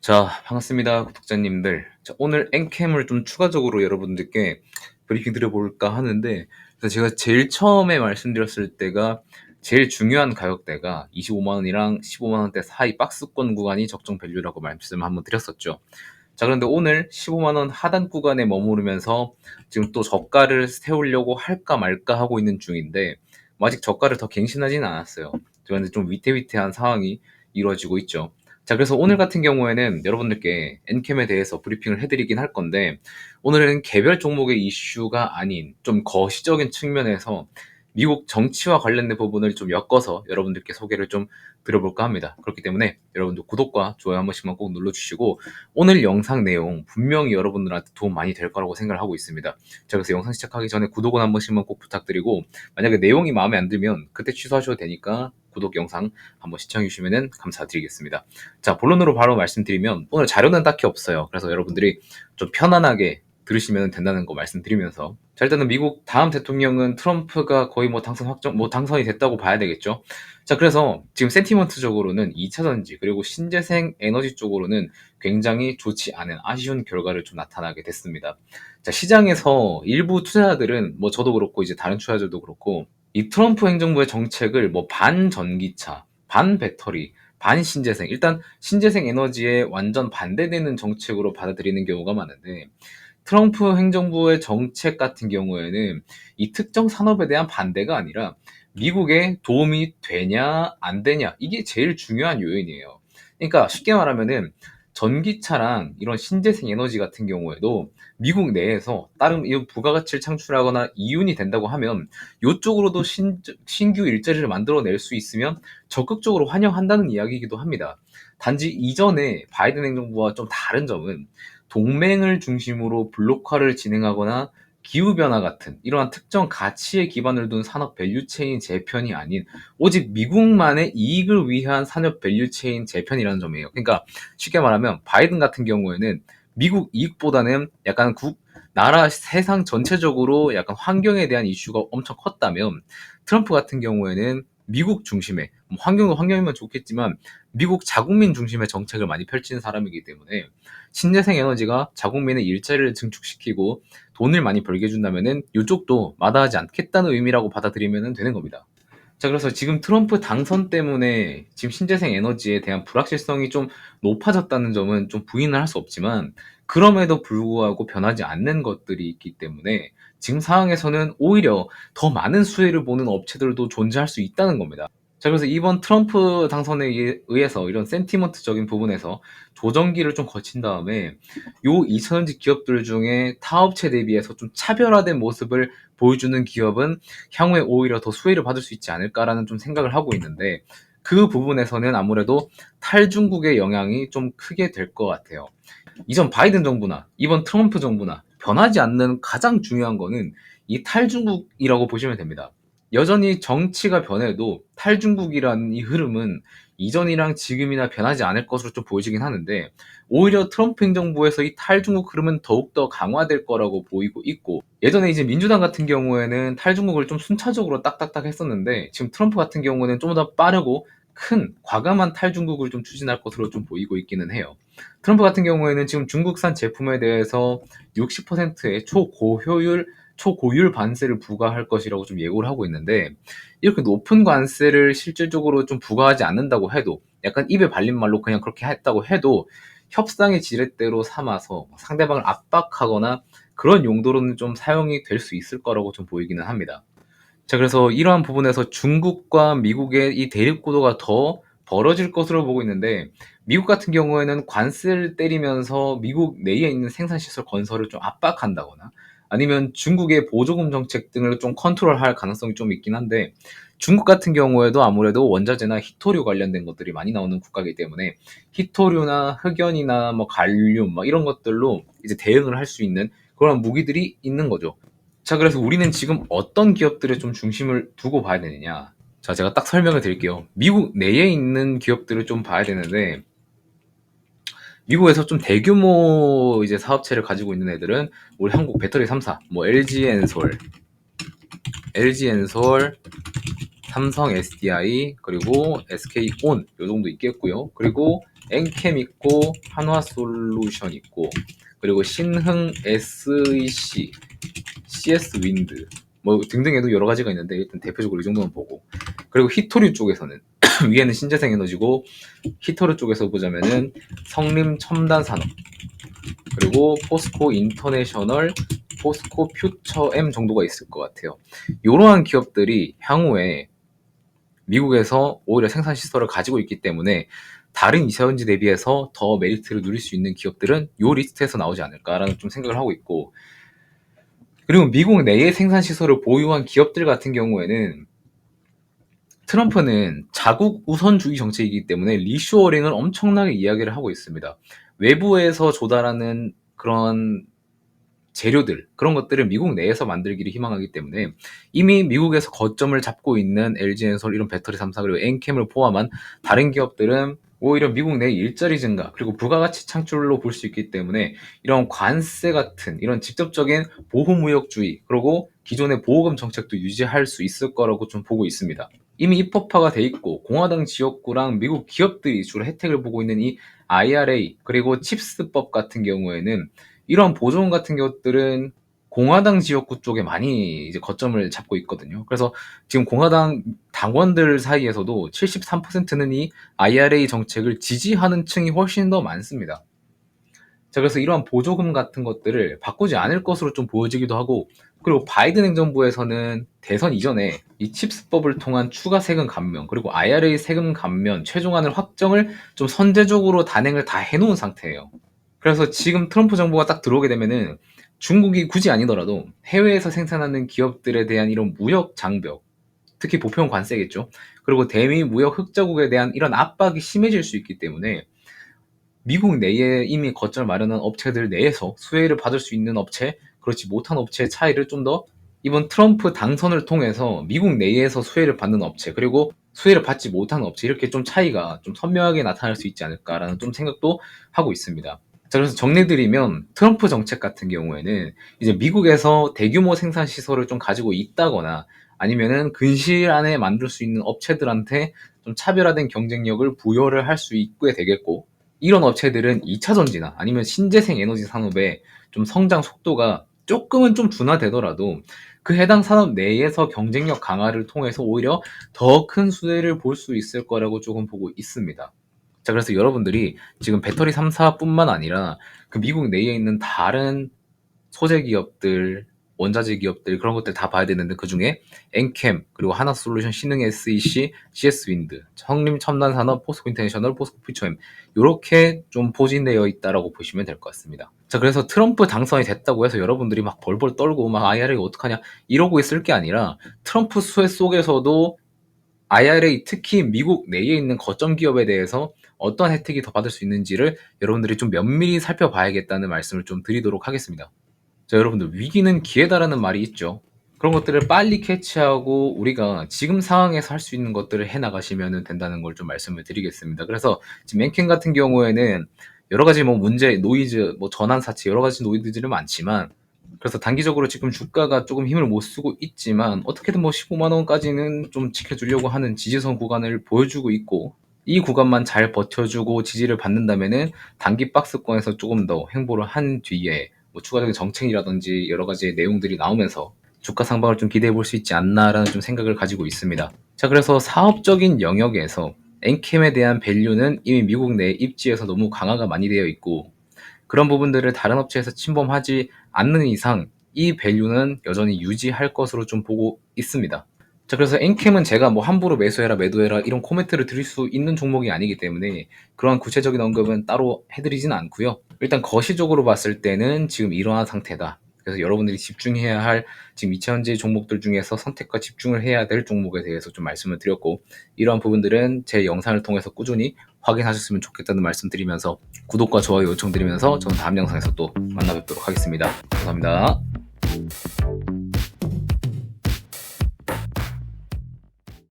자, 반갑습니다, 구독자님들. 자, 오늘 엔캠을 좀 추가적으로 여러분들께 브리핑 드려볼까 하는데, 그래서 제가 제일 처음에 말씀드렸을 때가 제일 중요한 가격대가 25만 원이랑 15만 원대 사이 박스권 구간이 적정 밸류라고 말씀 한번 드렸었죠. 자, 그런데 오늘 15만 원 하단 구간에 머무르면서 지금 또 저가를 세우려고 할까 말까 하고 있는 중인데, 뭐 아직 저가를 더 갱신하지는 않았어요. 그런데 좀 위태위태한 상황이 이루어지고 있죠. 자, 그래서 오늘 같은 경우에는 여러분들께 엔캠에 대해서 브리핑을 해드리긴 할 건데, 오늘은 개별 종목의 이슈가 아닌 좀 거시적인 측면에서 미국 정치와 관련된 부분을 좀 엮어서 여러분들께 소개를 좀 드려볼까 합니다. 그렇기 때문에 여러분들 구독과 좋아요 한 번씩만 꼭 눌러주시고, 오늘 영상 내용 분명히 여러분들한테 도움 많이 될 거라고 생각을 하고 있습니다. 자, 그래서 영상 시작하기 전에 구독은 한 번씩만 꼭 부탁드리고, 만약에 내용이 마음에 안 들면 그때 취소하셔도 되니까 구독 영상 한번 시청해 주시면 감사드리겠습니다. 자, 본론으로 바로 말씀드리면 오늘 자료는 딱히 없어요. 그래서 여러분들이 좀 편안하게 들으시면 된다는 거 말씀드리면서, 자, 일단은 미국 다음 대통령은 트럼프가 거의 뭐 당선이 됐다고 봐야 되겠죠. 자, 그래서 지금 센티먼트적으로는 2차전지 그리고 신재생 에너지 쪽으로는 굉장히 좋지 않은 아쉬운 결과를 좀 나타나게 됐습니다. 자, 시장에서 일부 투자자들은 뭐 저도 그렇고 이제 다른 투자자들도 그렇고 이 트럼프 행정부의 정책을 뭐 반전기차, 반배터리, 반신재생, 일단 신재생 에너지에 완전 반대되는 정책으로 받아들이는 경우가 많은데, 트럼프 행정부의 정책 같은 경우에는 이 특정 산업에 대한 반대가 아니라 미국에 도움이 되냐 안 되냐, 이게 제일 중요한 요인이에요. 그러니까 쉽게 말하면은 전기차랑 이런 신재생 에너지 같은 경우에도 미국 내에서 다른 이 부가가치를 창출하거나 이윤이 된다고 하면 이쪽으로도 신규 일자리를 만들어낼 수 있으면 적극적으로 환영한다는 이야기이기도 합니다. 단지 이전에 바이든 행정부와 좀 다른 점은 동맹을 중심으로 블록화를 진행하거나 기후변화 같은 이러한 특정 가치에 기반을 둔 산업 밸류체인 재편이 아닌 오직 미국만의 이익을 위한 산업 밸류체인 재편이라는 점이에요. 그러니까 쉽게 말하면 바이든 같은 경우에는 미국 이익보다는 약간 나라 세상 전체적으로 약간 환경에 대한 이슈가 엄청 컸다면, 트럼프 같은 경우에는 미국 중심의, 환경은 환경이면 좋겠지만 미국 자국민 중심의 정책을 많이 펼치는 사람이기 때문에 신재생 에너지가 자국민의 일자리를 증축시키고 돈을 많이 벌게 해준다면은 이쪽도 마다하지 않겠다는 의미라고 받아들이면 되는 겁니다. 자, 그래서 지금 트럼프 당선 때문에 지금 신재생 에너지에 대한 불확실성이 좀 높아졌다는 점은 좀 부인을 할 수 없지만, 그럼에도 불구하고 변하지 않는 것들이 있기 때문에 지금 상황에서는 오히려 더 많은 수혜를 보는 업체들도 존재할 수 있다는 겁니다. 자, 그래서 이번 트럼프 당선에 의해서 이런 센티먼트적인 부분에서 조정기를 좀 거친 다음에 요 2차전지 기업들 중에 타업체 대비해서 좀 차별화된 모습을 보여주는 기업은 향후에 오히려 더 수혜를 받을 수 있지 않을까라는 좀 생각을 하고 있는데, 그 부분에서는 아무래도 탈중국의 영향이 좀 크게 될 것 같아요. 이전 바이든 정부나 이번 트럼프 정부나 변하지 않는 가장 중요한 거는 이 탈중국이라고 보시면 됩니다. 여전히 정치가 변해도 탈중국이라는 이 흐름은 이전이랑 지금이나 변하지 않을 것으로 좀 보이시긴 하는데, 오히려 트럼프 행정부에서 이 탈중국 흐름은 더욱더 강화될 거라고 보이고 있고, 예전에 이제 민주당 같은 경우에는 탈중국을 좀 순차적으로 딱딱딱 했었는데 지금 트럼프 같은 경우는 좀 더 빠르고 큰 과감한 탈중국을 좀 추진할 것으로 좀 보이고 있기는 해요. 트럼프 같은 경우에는 지금 중국산 제품에 대해서 60%의 초고율 관세를 부과할 것이라고 좀 예고를 하고 있는데, 이렇게 높은 관세를 실질적으로 좀 부과하지 않는다고 해도, 약간 입에 발린 말로 그냥 그렇게 했다고 해도 협상의 지렛대로 삼아서 상대방을 압박하거나 그런 용도로는 좀 사용이 될 수 있을 거라고 좀 보이기는 합니다. 자, 그래서 이러한 부분에서 중국과 미국의 이 대립 구도가 더 벌어질 것으로 보고 있는데, 미국 같은 경우에는 관세를 때리면서 미국 내에 있는 생산시설 건설을 좀 압박한다거나 아니면 중국의 보조금 정책 등을 좀 컨트롤할 가능성이 좀 있긴 한데, 중국 같은 경우에도 아무래도 원자재나 희토류 관련된 것들이 많이 나오는 국가이기 때문에 희토류나 흑연이나 뭐 갈륨 막 이런 것들로 이제 대응을 할 수 있는 그런 무기들이 있는 거죠. 자, 그래서 우리는 지금 어떤 기업들에 좀 중심을 두고 봐야 되느냐. 자, 제가 딱 설명을 드릴게요. 미국 내에 있는 기업들을 좀 봐야 되는데, 미국에서 좀 대규모 이제 사업체를 가지고 있는 애들은 우리 한국 배터리 3사, 뭐 LG엔솔, 삼성 SDI, 그리고 SK온 요 정도 있겠고요. 그리고 엔캠 있고 한화솔루션 있고 그리고 신흥 SEC, CS 윈드 뭐 등등에도 여러 가지가 있는데 일단 대표적으로 이 정도는 보고 그리고 히토류 쪽에서는 위에는 신재생 에너지고 히토류 쪽에서 보자면은 성림 첨단 산업 그리고 포스코 인터내셔널, 포스코 퓨처엠 정도가 있을 것 같아요. 이러한 기업들이 향후에 미국에서 오히려 생산 시설을 가지고 있기 때문에 다른 2차 전지 대비해서 더 메리트를 누릴 수 있는 기업들은 이 리스트에서 나오지 않을까라는 좀 생각을 하고 있고 그리고 미국 내에 생산 시설을 보유한 기업들 같은 경우에는 트럼프는 자국 우선주의 정책이기 때문에 리쇼어링을 엄청나게 이야기를 하고 있습니다. 외부에서 조달하는 그런 재료들 그런 것들을 미국 내에서 만들기를 희망하기 때문에 이미 미국에서 거점을 잡고 있는 LG엔솔 이런 배터리 3사 그리고 엔캠을 포함한 다른 기업들은 오히려 미국 내 일자리 증가 그리고 부가가치 창출로 볼 수 있기 때문에 이런 관세 같은 이런 직접적인 보호무역주의 그리고 기존의 보호금 정책도 유지할 수 있을 거라고 좀 보고 있습니다. 이미 입법화가 돼 있고 공화당 지역구랑 미국 기업들이 주로 혜택을 보고 있는 이 IRA 그리고 칩스법 같은 경우에는 이런 보조금 같은 것들은 공화당 지역구 쪽에 많이 이제 거점을 잡고 있거든요. 그래서 지금 공화당 당원들 사이에서도 73%는 이 IRA 정책을 지지하는 층이 훨씬 더 많습니다. 자, 그래서 이러한 보조금 같은 것들을 바꾸지 않을 것으로 좀 보여지기도 하고, 그리고 바이든 행정부에서는 대선 이전에 이 칩스법을 통한 추가 세금 감면, 그리고 IRA 세금 감면, 최종안을 확정을 좀 선제적으로 단행을 다 해놓은 상태예요. 그래서 지금 트럼프 정부가 딱 들어오게 되면은 중국이 굳이 아니더라도 해외에서 생산하는 기업들에 대한 이런 무역 장벽, 특히 보편 관세겠죠. 그리고 대미 무역 흑자국에 대한 이런 압박이 심해질 수 있기 때문에 미국 내에 이미 거점을 마련한 업체들 내에서 수혜를 받을 수 있는 업체, 그렇지 못한 업체의 차이를 좀 더 이번 트럼프 당선을 통해서 미국 내에서 수혜를 받는 업체, 그리고 수혜를 받지 못하는 업체, 이렇게 좀 차이가 좀 선명하게 나타날 수 있지 않을까라는 좀 생각도 하고 있습니다. 자, 그래서 정리드리면 트럼프 정책 같은 경우에는 이제 미국에서 대규모 생산 시설을 좀 가지고 있다거나 아니면은 근시일 안에 만들 수 있는 업체들한테 좀 차별화된 경쟁력을 부여를 할 수 있게 되겠고, 이런 업체들은 2차 전지나 아니면 신재생 에너지 산업의 좀 성장 속도가 조금은 좀 둔화되더라도 그 해당 산업 내에서 경쟁력 강화를 통해서 오히려 더 큰 수혜를 볼 수 있을 거라고 조금 보고 있습니다. 자, 그래서 여러분들이 지금 배터리 3사뿐만 아니라 그 미국 내에 있는 다른 소재 기업들, 원자재 기업들 그런 것들 다 봐야 되는데 그 중에 엔캠 그리고 하나솔루션, 신흥 SEC, CS윈드, 성림 첨단산업, 포스코 인터내셔널, 포스코 퓨처엠 이렇게 좀 포진되어 있다라고 보시면 될 것 같습니다. 자, 그래서 트럼프 당선이 됐다고 해서 여러분들이 막 벌벌 떨고 막 IRA 어떡하냐 이러고 있을 게 아니라 트럼프 수혜 속에서도 IRA 특히 미국 내에 있는 거점 기업에 대해서 어떤 혜택이 더 받을 수 있는지를 여러분들이 좀 면밀히 살펴봐야겠다는 말씀을 좀 드리도록 하겠습니다. 자, 여러분들 위기는 기회다라는 말이 있죠. 그런 것들을 빨리 캐치하고 우리가 지금 상황에서 할 수 있는 것들을 해 나가시면 된다는 걸 좀 말씀을 드리겠습니다. 그래서 지금 맨켄 같은 경우에는 여러 가지 뭐 문제, 노이즈, 뭐 전환 사채 여러 가지 노이즈들이 많지만 그래서 단기적으로 지금 주가가 조금 힘을 못 쓰고 있지만 어떻게든 뭐 15만 원까지는 좀 지켜주려고 하는 지지선 구간을 보여주고 있고 이 구간만 잘 버텨주고 지지를 받는다면은 단기 박스권에서 조금 더 횡보를 한 뒤에 뭐 추가적인 정책이라든지 여러 가지 내용들이 나오면서 주가 상방을 좀 기대해 볼 수 있지 않나라는 좀 생각을 가지고 있습니다. 자, 그래서 사업적인 영역에서 엔캠에 대한 밸류는 이미 미국 내 입지에서 너무 강화가 많이 되어 있고 그런 부분들을 다른 업체에서 침범하지 않는 이상 이 밸류는 여전히 유지할 것으로 좀 보고 있습니다. 자, 그래서 엔캠은 제가 뭐 함부로 매수해라 매도해라 이런 코멘트를 드릴 수 있는 종목이 아니기 때문에 그런 구체적인 언급은 따로 해드리진 않고요. 일단 거시적으로 봤을 때는 지금 이러한 상태다. 그래서 여러분들이 집중해야 할 지금 2차전지 종목들 중에서 선택과 집중을 해야 될 종목에 대해서 좀 말씀을 드렸고 이러한 부분들은 제 영상을 통해서 꾸준히 확인하셨으면 좋겠다는 말씀 드리면서 구독과 좋아요 요청드리면서 저는 다음 영상에서 또 만나 뵙도록 하겠습니다. 감사합니다.